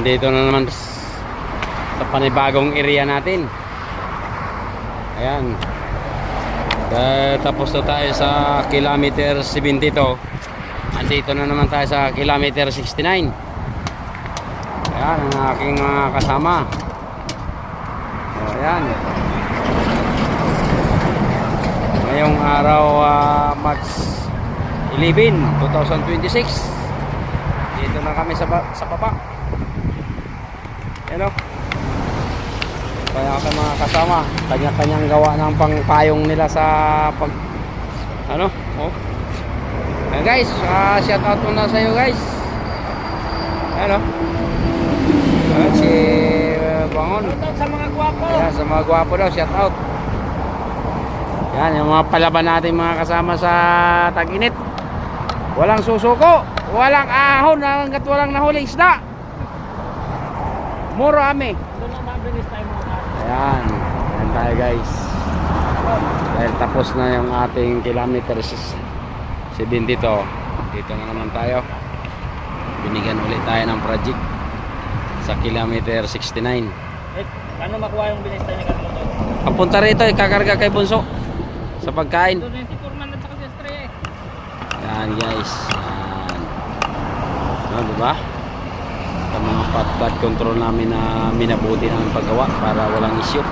Andito na naman sa panibagong area natin. Ayan. Tapos na tayo sa kilometer 72. Andito na naman tayo sa kilometer 69. Ayan ang aking mga kasama. Ayan. Ngayong araw March 11, 2026. Dito na kami sa baba. Hello. Kaya kami mga kasama, kanya-kanyang gawa ng pangpayong nila sa pag ano? Oh. Guys, shout out muna sa iyo guys. Hello. Si Bangon. Shout out sa mga gwapo. Ayan, sa mga gwapo daw, shout out. Yan, yung mga palaban natin mga kasama sa tag-init. Walang susuko, walang ahon hanggat walang nahuling isda. Muro kami. Doon lang mabilis tayo mga kapatid. Ayan, ayan tayo guys. Dahil tapos na yung ating kilometer 72. Dito na naman tayo. Binigyan ulit tayo ng project sa kilometer 69. Paano makuha yung bilis tayo ng motor? Papunta rito, ikakarga kay Bunso sa pagkain. Doon yung si Foreman at saka si Estrella Yan guys. Yan. Ano, diba? Sa mga pat control namin na minabuti ng paggawa para walang issue.